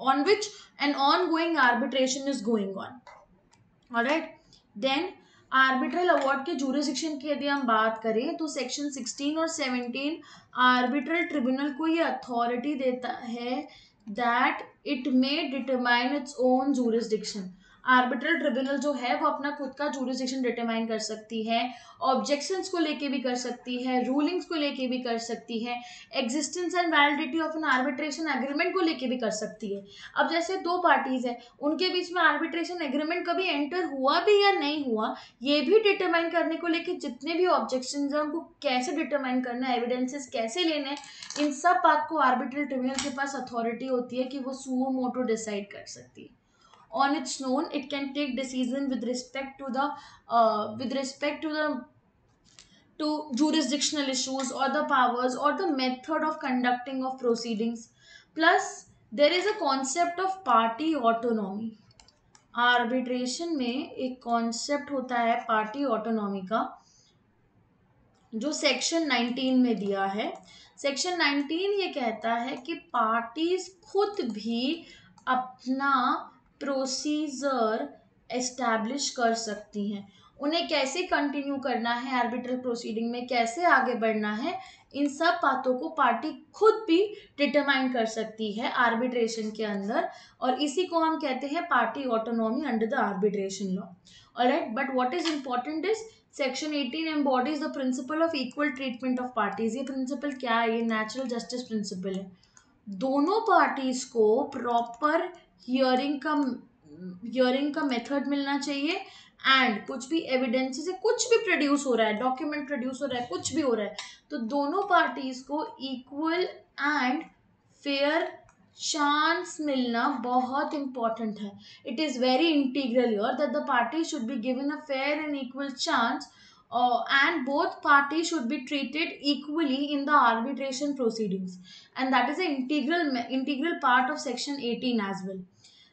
on which an ongoing arbitration is going on. Alright, then arbitral award के jurisdiction की यदि हम बात करें तो section 16 और 17 arbitral tribunal को ये अथॉरिटी देता है that it may determine its own jurisdiction. Arbitral tribunal जो है वो अपना खुद का जुरिसडिक्शन डिटरमाइन कर सकती है, ऑब्जेक्शंस को लेके भी कर सकती है, रूलिंग्स को लेके भी कर सकती है, existence and validity of N arbitration agreement को लेके भी कर सकती है। अब जैसे दो पार्टीज हैं, उनके बीच में आर्बिट्रेशन एग्रीमेंट कभी एंटर हुआ भी या नहीं हुआ, ये भी डिटरमाइन करने को लेके जितने भी ऑब्जेक्शंस हैं उनको कैसे डिटरमाइन करना है, एविडेंसेस कैसे लेने हैं, इन सब बात को आर्बिट्रल ट्रिब्यूनल के पास अथॉरिटी होती है कि वो सुओ मोटो डिसाइड कर सकती है। On its own, it can take decision with respect to jurisdictional issues or the powers or the method of conducting of proceedings. Plus, there is a concept of party autonomy. Arbitration में एक concept होता है party autonomy का, जो section 19 में दिया है। Section 19 ये कहता है कि पार्टीज खुद भी अपना प्रोसीजर एस्टैब्लिश कर सकती हैं। उन्हें कैसे कंटिन्यू करना है, आर्बिट्रल प्रोसीडिंग में कैसे आगे बढ़ना है, इन सब बातों को पार्टी खुद भी डिटरमाइन कर सकती है आर्बिट्रेशन के अंदर, और इसी को हम कहते हैं party autonomy under the arbitration law. Alright, but what is important is section 18 embodies the principle of equal treatment of parties. ये प्रिंसिपल क्या है? ये नेचुरल जस्टिस प्रिंसिपल है। दोनों पार्टीज को प्रॉपर हियरिंग का मेथड मिलना चाहिए, एंड कुछ भी एविडेंस से कुछ भी प्रोड्यूस हो रहा है, डॉक्यूमेंट प्रोड्यूस हो रहा है, कुछ भी हो रहा है, तो दोनों पार्टीज को इक्वल एंड फेयर चांस मिलना बहुत इंपॉर्टेंट है। It is very integral here that the party should be given a fair and equal chance and both parties should be treated equally in the arbitration proceedings, and that is an integral part of section 18 as well.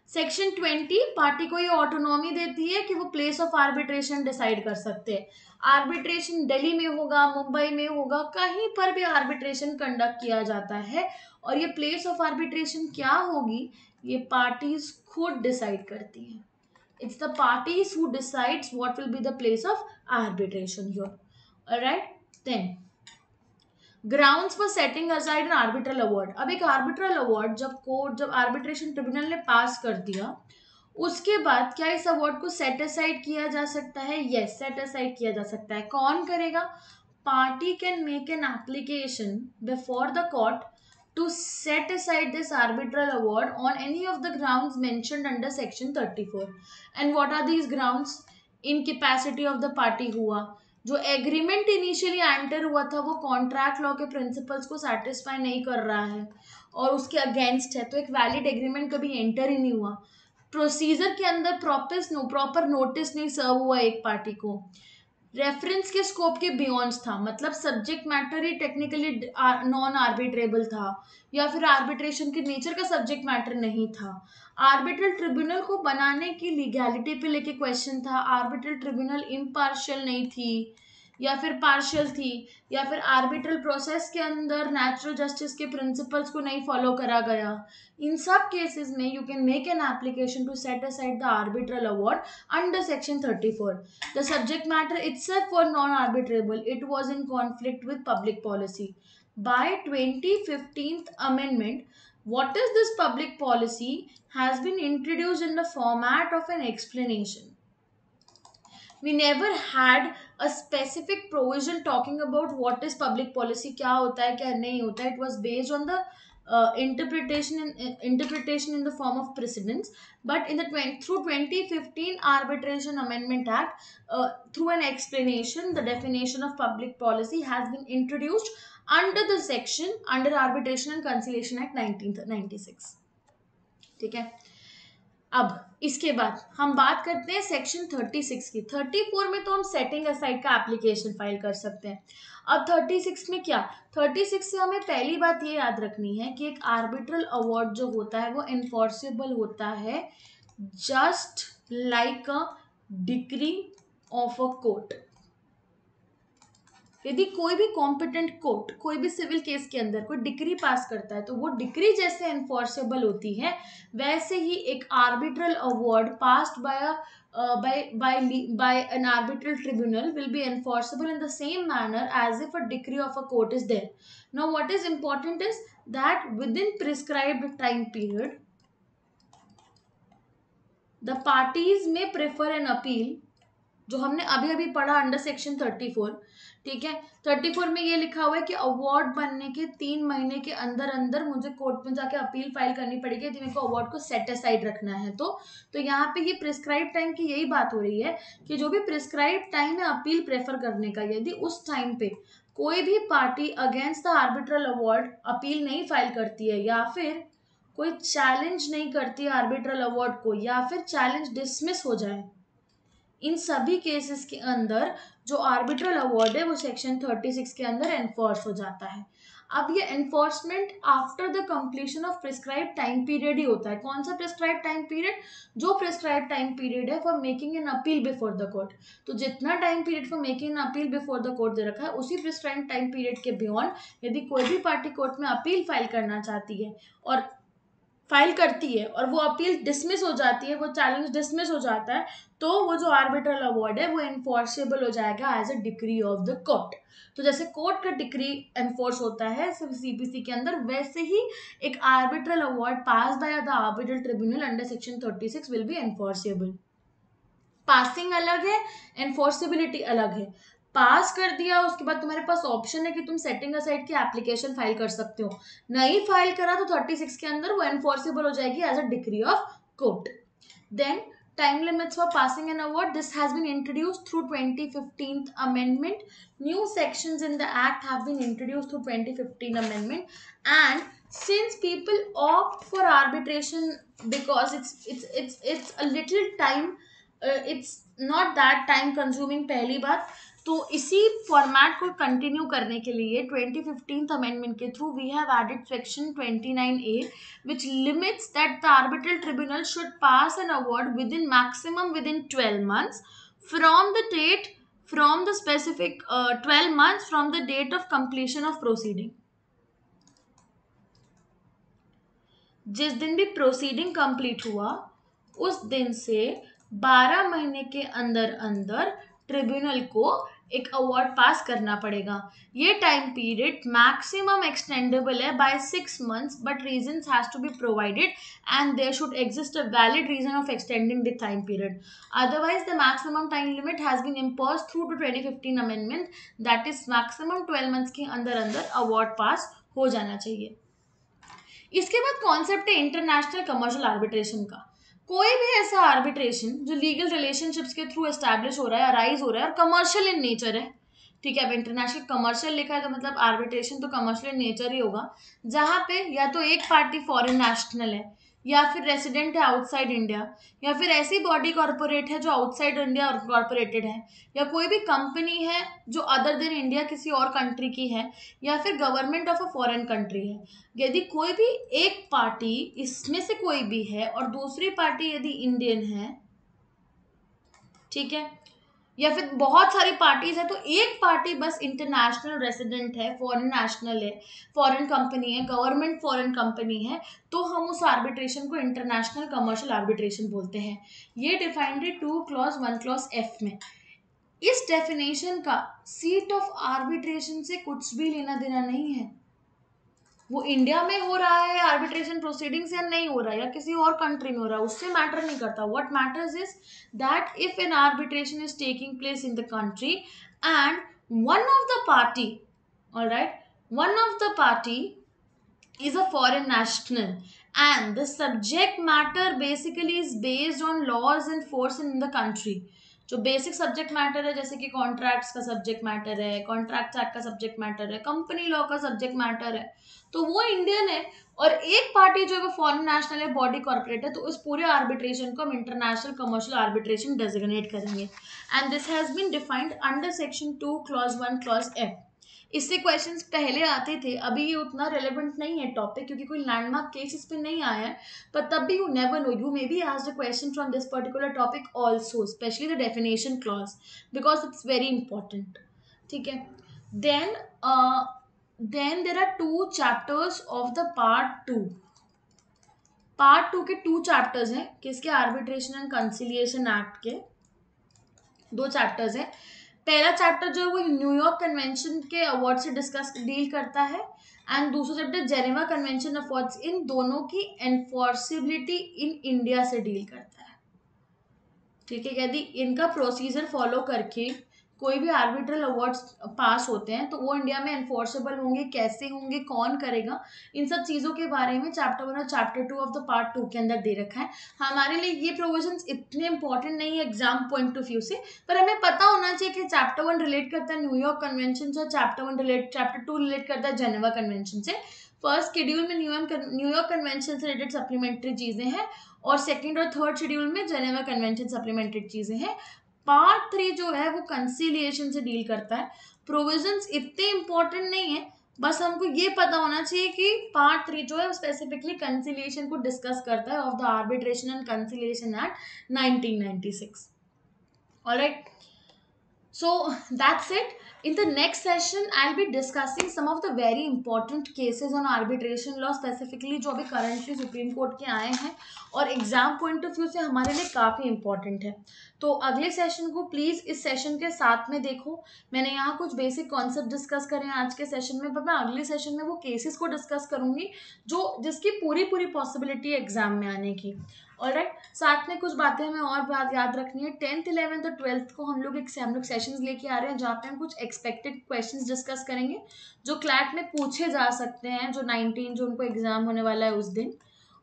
Section 20 party को ये autonomy देती है कि वो place of arbitration decide कर सकते हैं। Arbitration Delhi में होगा, मुंबई में होगा, कहीं पर भी आर्बिट्रेशन कंडक्ट किया जाता है, और ये प्लेस ऑफ आर्बिट्रेशन क्या होगी ये पार्टीज खुद डिसाइड करती हैं। It's the parties who decides what will be the place of arbitration here. Alright, then grounds for setting aside an arbitral award. अब एक arbitral award जब arbitration tribunal ने पास कर दिया, उसके बाद क्या इस अवार्ड को सेट असाइड किया जा सकता है? यस, सेट असाइड किया जा सकता है। कौन करेगा? Party can make an application before the court to set aside this arbitral award on any of the grounds mentioned under section 34. And what are these grounds? Incapacity of the party हुआ, जो agreement initially enter हुआ था वो contract law के principles को satisfy नहीं कर रहा है और उसके अगेंस्ट है, तो एक वैलिड एग्रीमेंट कभी एंटर ही नहीं हुआ। प्रोसीजर के अंदर प्रॉपर नोटिस नहीं सर्व हुआ एक पार्टी को, रेफरेंस के स्कोप के बियॉन्ड था, मतलब सब्जेक्ट मैटर ही टेक्निकली नॉन आर्बिट्रेबल था, या फिर आर्बिट्रेशन के नेचर का सब्जेक्ट मैटर नहीं था। आर्बिट्रल ट्रिब्यूनल को बनाने की लीगैलिटी पे लेके क्वेश्चन था। आर्बिट्रल ट्रिब्यूनल इम्पार्शियल नहीं थी या फिर पार्शियल थी, या फिर आर्बिट्रल प्रोसेस के अंदर नेचुरल जस्टिस के प्रिंसिपल्स को नहीं फॉलो करा गया। इन सब केसेस में you can make an application to set aside the arbitral award under section 34. The subject matter itself was non-arbitrable. It was in conflict with public policy. By 2015th amendment, what is this public policy has been introduced in the format of an explanation. We never had a specific provision talking about what is public policy, क्या होता है क्या नहीं होता है. It was based on the interpretation in the form of precedents. But in the through 2015 Arbitration Amendment Act, through an explanation, the definition of public policy has been introduced under the section under Arbitration and Conciliation Act 1996. ठीक है. अब इसके बाद हम बात करते हैं section 36 की. 34 में तो हम सेटिंग असाइड का एप्लीकेशन फाइल कर सकते हैं. अब 36 में क्या, 36 से हमें पहली बात ये याद रखनी है कि एक आर्बिट्रल अवार्ड जो होता है वो एनफोर्सेबल होता है just like a decree of a court. यदि कोई भी कॉम्पिटेंट कोर्ट कोई भी सिविल केस के अंदर कोई डिक्री पास करता है तो वो डिक्री जैसे एनफोर्सेबल होती है, वैसे ही एक arbitral award passed by an arbitral tribunal will be enforceable in the same manner as if a decree of a court is there. Now what is important is that within prescribed time period the parties may prefer an appeal, जो हमने अभी अभी पढ़ा under section 34. ठीक है, 34 में ये लिखा हुआ है कि अवार्ड बनने के 3 महीने के अंदर अंदर मुझे कोर्ट में जाके अपील फाइल करनी पड़ेगी यदि मेरे को अवार्ड को सेट असाइड रखना है. तो यहाँ पे ये प्रिस्क्राइब टाइम की यही बात हो रही है कि जो भी प्रिस्क्राइब टाइम है अपील प्रेफर करने का, यदि उस टाइम पे कोई भी party against the arbitral award appeal नहीं फाइल करती है या फिर कोई चैलेंज नहीं करती है आर्बिट्रल अवार्ड को, या फिर चैलेंज डिसमिस हो जाए, इन सभी केसेस के अंदर जो आर्बिट्रल अवार्ड है वो सेक्शन 36 के अंदर एनफोर्स हो जाता है. अब ये enforcement after the completion of prescribe time period ही होता है. कौन सा प्रिस्क्राइब टाइम पीरियड, जो प्रिस्क्राइब टाइम पीरियड है for making an appeal before the court. तो जितना time period for making an appeal before the court दे रखा है उसी प्रिस्क्राइब टाइम पीरियड के बियॉन्ड यदि कोई भी पार्टी कोर्ट में अपील फाइल करना चाहती है और फाइल करती है और वो अपील डिसमिस हो जाती है, वो चैलेंज डिसमिस हो जाता है, तो वो जो आर्बिट्रल अवार्ड है वो एनफोर्सेबल हो जाएगा as a decree of the court. तो जैसे कोर्ट का डिक्री एनफोर्स होता है सीपीसी के अंदर, वैसे ही एक arbitral award pass by the arbitral tribunal under section 36 will be enforceable. Passing अलग है, एनफोर्सेबिलिटी अलग है. पास कर दिया उसके बाद तुम्हारे पास ऑप्शन है कि तुम सेटिंग असाइड की एप्लीकेशन फाइल कर सकते हो. नहीं फाइल करा तो 36 के अंदर वो एनफोर्सेबल हो जाएगी as a decree of court. Then time limits for passing an award, this has been introduced through 2015th amendment. New sections in the act have been introduced through 2015 amendment, and since people opt for arbitration because it's a little time, it's not that time consuming. पहली बात तो इसी format को continue करने के लिए 2015th amendment के through we have added section 29A which limits that the arbitral tribunal should pass an award within 12 months from the specific 12 months from the date of completion of proceeding. जिस दिन भी proceeding complete हुआ उस दिन से 12 महीने के अंदर अंदर ट्रिब्यूनल को एक अवार्ड पास करना पड़ेगा. ये टाइम पीरियड मैक्सिमम एक्सटेंडेबल है by 6 months, but reasons has to be provided and there should exist a valid reason of extending the time period. Otherwise the maximum time limit has been impose through to 2015 amendment, that is maximum 12 months के अंदर अंदर award पास हो जाना चाहिए. इसके बाद concept है international commercial arbitration का. कोई भी ऐसा आर्बिट्रेशन जो लीगल रिलेशनशिप्स के थ्रू एस्टैब्लिश हो रहा है, अराइज हो रहा है और कमर्शियल इन नेचर है. ठीक है, अब इंटरनेशनल कमर्शियल लिखा है तो मतलब आर्बिट्रेशन तो कमर्शियल इन नेचर ही होगा, जहाँ पे या तो एक पार्टी फॉरेन नेशनल है या फिर रेसिडेंट है आउटसाइड इंडिया, या फिर ऐसी बॉडी कॉरपोरेट है जो आउटसाइड इंडिया कॉरपोरेटेड है, या कोई भी कंपनी है जो अदर देन इंडिया किसी और कंट्री की है, या फिर government of a foreign country है। यदि कोई भी एक पार्टी इसमें से कोई भी है और दूसरी पार्टी यदि इंडियन है, ठीक है, या फिर बहुत सारी पार्टीज है, तो एक पार्टी बस इंटरनेशनल रेसिडेंट है, फॉरेन नेशनल है, फॉरेन कंपनी है, गवर्नमेंट फॉरेन कंपनी है, तो हम उस आर्बिट्रेशन को इंटरनेशनल कमर्शियल आर्बिट्रेशन बोलते हैं। ये डिफाइंड है 2 क्लॉज 1 क्लॉज एफ में। इस डेफिनेशन का सीट ऑफ आर्बिट्रेशन से कुछ भी लेना देना नहीं है। वो इंडिया में हो रहा है आर्बिट्रेशन प्रोसीडिंग्स या नहीं हो रहा है, या किसी और कंट्री में हो रहा है, उससे मैटर नहीं करता। What matters is that if N arbitration is taking place in the country and one of the party, alright, one of the party is a foreign national and the subject matter basically is based on laws in force in the country। जो basic subject matter है, जैसे कि contracts का subject matter है, contract act का subject matter है, company law का subject matter है, तो वो इंडियन है। और एक पार्टी जो है वो फॉरेन नेशनल है, बॉडी कॉर्पोरेट है, तो उस पूरे आर्बिट्रेशन को हम इंटरनेशनल कमर्शियल आर्बिट्रेशन डेजिग्नेट करेंगे। And this has been defined under section 2 clause 1 clause F. इससे क्वेश्चंस पहले आते थे, अभी ये उतना रेलेवेंट नहीं है टॉपिक, क्योंकि कोई लैंडमार्क केस इस पे नहीं आया है, पर तब भी you never know, you may be asked a question from this particular topic also, specially the definition clause, because it's very important, ठीक है। Then there are 2 chapters of the part 2। Part 2 के 2 चैप्टर्स हैं, किसके? Arbitration and conciliation act के 2 chapters हैं। पहला chapter जो है वो न्यूयॉर्क कन्वेंशन के अवार्ड से डिस्कस डील करता है, एंड दूसरा चैप्टर जेनेवा कन्वेंशन अवार्ड्स, इन दोनों की एनफोर्सिबिलिटी इन इंडिया से डील करता है, ठीक है। यदि इनका प्रोसीजर फॉलो करके कोई भी आर्बिट्रल अवार्ड्स पास होते हैं तो वो इंडिया में एनफोर्सेबल होंगे, कैसे होंगे, कौन करेगा, इन सब चीज़ों के बारे में चैप्टर 1 और चैप्टर 2 ऑफ द पार्ट 2 के अंदर दे रखा है। हमारे लिए ये प्रोविजंस इतने इंपॉर्टेंट नहीं है एग्जाम पॉइंट ऑफ व्यू से, पर हमें पता होना चाहिए कि चैप्टर 1 रिलेट करता है न्यूयॉर्क कन्वेंशन से, चैप्टर 2 रिलेट करता है जेनेवा कन्वेंशन से। फर्स्ट शेड्यूल में न्यूयॉर्क कन्वेंशन से रिलेटेड सप्लीमेंट्री चीज़ें हैं, और सेकेंड और थर्ड शेड्यूल में जेनेवा कन्वेंशन सप्लीमेंट्री चीज़ें हैं। पार्ट 3 जो है वो कंसीलिएशन से डील करता है। प्रोविजंस इतने इंपॉर्टेंट नहीं है, बस हमको ये पता होना चाहिए कि पार्ट 3 जो है वो स्पेसिफिकली कंसीलिएशन को डिस्कस करता है of the arbitration and conciliation act 1996। Alright, so that's it. In the next session I'll be discussing some of the very important cases on arbitration law, specifically जो अभी currently supreme court के आए हैं और exam point of view से हमारे लिए काफ़ी इंपॉर्टेंट है। तो अगले सेशन को प्लीज़ इस सेशन के साथ में देखो। मैंने यहाँ कुछ बेसिक कॉन्सेप्ट डिस्कस करे हैं आज के सेशन में, पर मैं अगले सेशन में वो केसेस को डिस्कस करूँगी जो जिसकी पूरी पूरी पॉसिबिलिटी है एग्जाम में आने की। ऑलराइट, साथ में कुछ बातें हमें और बात याद रखनी है। 10th 11th और 12th को हम लोग सेशंस लेके आ रहे हैं जहाँ पे हम कुछ एक्सपेक्टेड क्वेश्चंस डिस्कस करेंगे जो क्लैट में पूछे जा सकते हैं, जो 19 जून को एग्जाम होने वाला है उस दिन।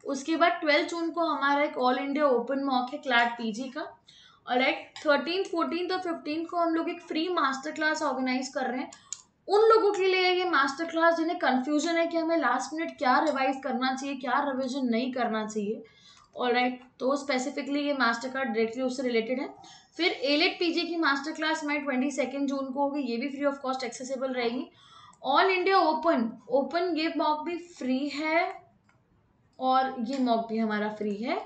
उसके बाद 12 जून को हमारा एक ऑल इंडिया ओपन मॉक है क्लैट पीजी का। ऑलराइट, 13th 14th और 15th को हम लोग एक फ्री मास्टर क्लास ऑर्गेनाइज कर रहे हैं उन लोगों के लिए ये मास्टर क्लास जिन्हें कन्फ्यूजन है कि हमें लास्ट मिनट क्या रिवाइज करना चाहिए, क्या रिविजन नहीं करना चाहिए। ऑलराइट, तो स्पेसिफिकली ये मास्टर कार्ड डायरेक्टली उससे रिलेटेड है। फिर एलेट पीजी की मास्टर क्लास हमारी 22 जून को होगी, ये भी फ्री ऑफ कॉस्ट एक्सेसिबल रहेगी। ऑल इंडिया ओपन ये मॉक भी फ्री है और ये मॉक भी हमारा फ्री है।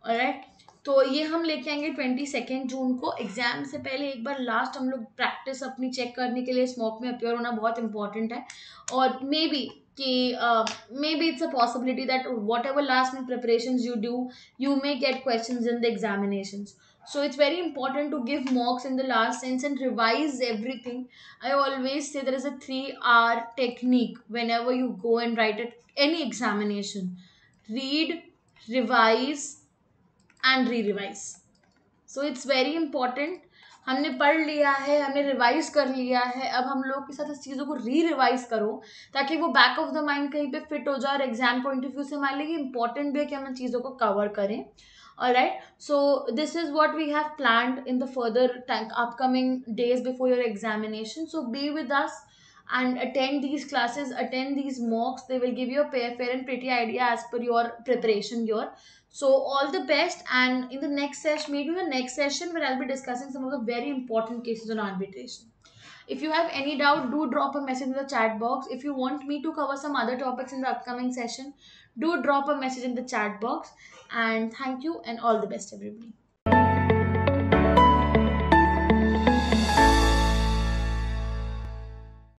ऑलराइट, तो ये हम लेके आएंगे 22 जून को। एग्जाम से पहले एक बार लास्ट हम लोग प्रैक्टिस अपनी चेक करने के लिए स्मॉक में अपियर होना बहुत इंपॉर्टेंट है। और may be it's a possibility that whatever last minute preparations you do, you may get questions in the examinations. So it's very important to give mocks in the last sense and revise everything. I always say there is a 3R technique whenever you go and write any examination: read, revise and re-revise. So it's very important. हमने पढ़ लिया है, हमने revise कर लिया है, अब हम लोग के साथ इस चीज़ों को रिवाइज करो ताकि वो बैक ऑफ द माइंड कहीं पे फिट हो जाए और एग्जाम पॉइंट ऑफ व्यू से हमारे लिए इम्पॉर्टेंट भी है कि हम इन चीज़ों को कवर करें। Alright, so this is what we have planned in the further upcoming days before your examination. So be with us. and attend these classes, attend these mocks. They will give you a fair and pretty idea as per your preparation here. So all the best, and in the next session, maybe the next session, where I'll be discussing some of the very important cases on arbitration. If you have any doubt, do drop a message in the chat box. If you want me to cover some other topics in the upcoming session, do drop a message in the chat box. And thank you and all the best, everybody.